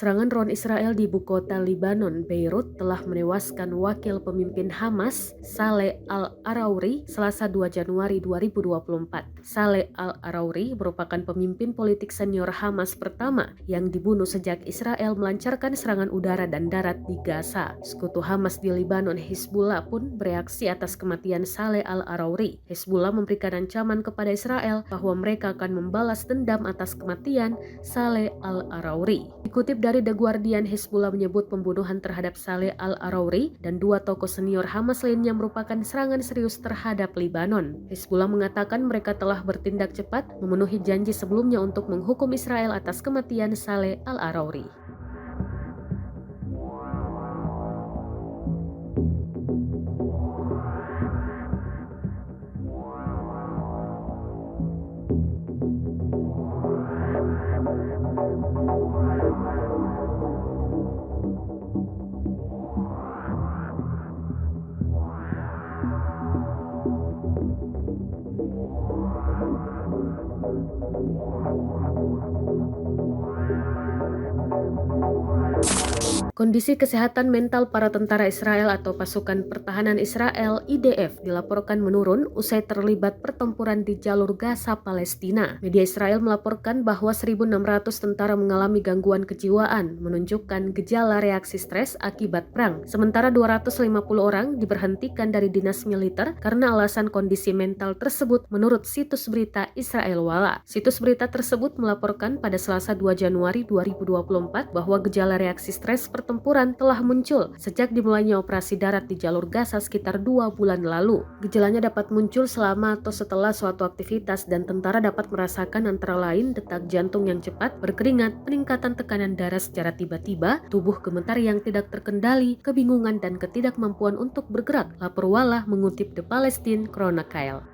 Serangan drone Israel di ibu kota Lebanon, Beirut, telah menewaskan wakil pemimpin Hamas, Saleh Al-Arauri, Selasa 2 Januari 2024. Saleh Al-Arauri merupakan pemimpin politik senior Hamas pertama yang dibunuh sejak Israel melancarkan serangan udara dan darat di Gaza. Sekutu Hamas di Lebanon, Hizbullah, pun bereaksi atas kematian Saleh Al-Arauri. Hizbullah memberikan ancaman kepada Israel bahwa mereka akan membalas dendam atas kematian Saleh Al-Arauri. Dikutip dari The Guardian, Hizbullah menyebut pembunuhan terhadap Saleh Al-Arauri dan dua tokoh senior Hamas lainnya merupakan serangan serius terhadap Lebanon. Hizbullah mengatakan mereka telah bertindak cepat memenuhi janji sebelumnya untuk menghukum Israel atas kematian Saleh Al-Arauri. Kondisi kesehatan mental para tentara Israel atau pasukan pertahanan Israel (IDF) dilaporkan menurun usai terlibat pertempuran di jalur Gaza, Palestina. Media Israel melaporkan bahwa 1.600 tentara mengalami gangguan kejiwaan, menunjukkan gejala reaksi stres akibat perang. Sementara 250 orang diberhentikan dari dinas militer karena alasan kondisi mental tersebut menurut situs berita Israel Walla. Situs berita tersebut melaporkan pada Selasa 2 Januari 2024 bahwa gejala reaksi stres pertempuran telah muncul sejak dimulainya operasi darat di jalur Gaza sekitar 2 bulan lalu. Gejalanya dapat muncul selama atau setelah suatu aktivitas dan tentara dapat merasakan antara lain detak jantung yang cepat, berkeringat, peningkatan tekanan darah secara tiba-tiba, tubuh gemetar yang tidak terkendali, kebingungan dan ketidakmampuan untuk bergerak, lapor Walla mengutip The Palestine Chronicle.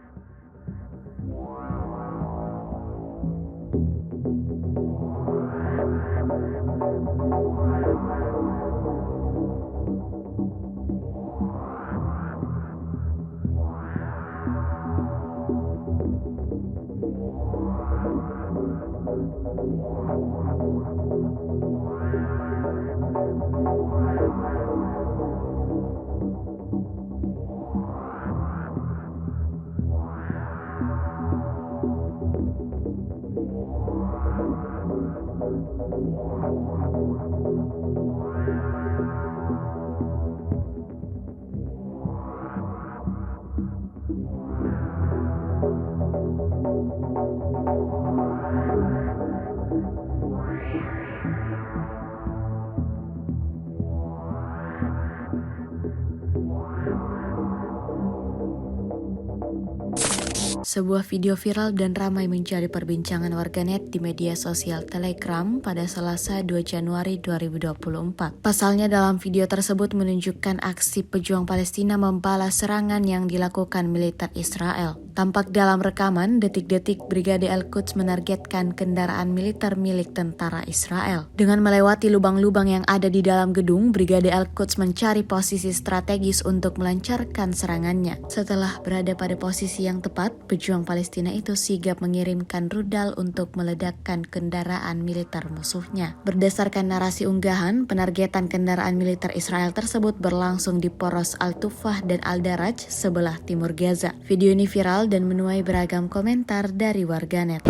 Sebuah video viral dan ramai mencari perbincangan warganet di media sosial Telegram pada Selasa 2 Januari 2024. Pasalnya dalam video tersebut menunjukkan aksi pejuang Palestina membalas serangan yang dilakukan militer Israel. Tampak dalam rekaman detik-detik Brigade Al-Quds menargetkan kendaraan militer milik tentara Israel. Dengan melewati lubang-lubang yang ada di dalam gedung, Brigade Al-Quds mencari posisi strategis untuk melancarkan serangannya. Setelah berada pada posisi yang tepat, pejuang Palestina itu sigap mengirimkan rudal untuk meledakkan kendaraan militer musuhnya. Berdasarkan narasi unggahan, penargetan kendaraan militer Israel tersebut berlangsung di poros Al-Tufah dan Al-Daraj sebelah timur Gaza. Video ini viral dan menuai beragam komentar dari warganet.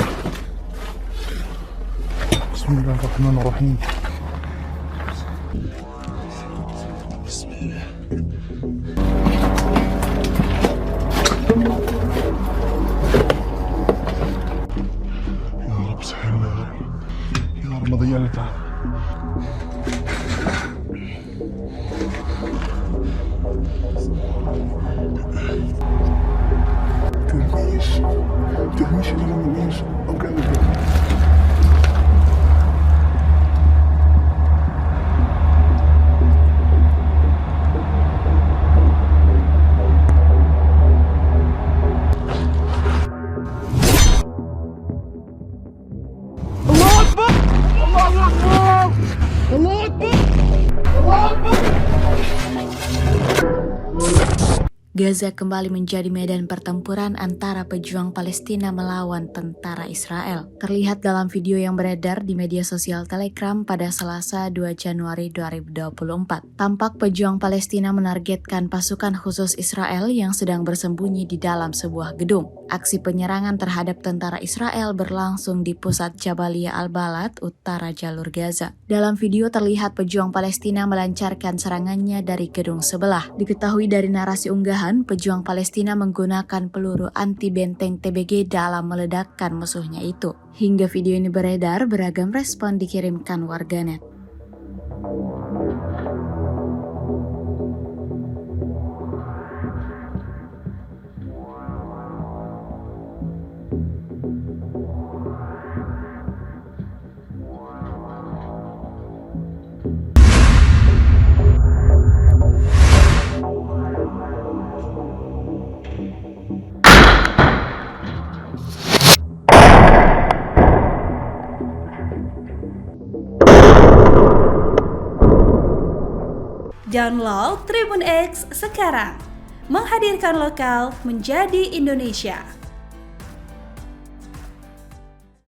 Bismillahirrahmanirrahim. ضيعتها ترميش إلى المنيش أو كان Gaza kembali menjadi medan pertempuran antara pejuang Palestina melawan tentara Israel. Terlihat dalam video yang beredar di media sosial Telegram pada Selasa 2 Januari 2024. Tampak pejuang Palestina menargetkan pasukan khusus Israel yang sedang bersembunyi di dalam sebuah gedung. Aksi penyerangan terhadap tentara Israel berlangsung di pusat Jabalia Al-Balad, utara jalur Gaza. Dalam video terlihat pejuang Palestina melancarkan serangannya dari gedung sebelah. Diketahui dari narasi unggahan, pejuang Palestina menggunakan peluru anti-benteng TBG dalam meledakkan musuhnya itu. Hingga video ini beredar, beragam respon dikirimkan warganet. Download Tribun X sekarang, menghadirkan lokal menjadi Indonesia.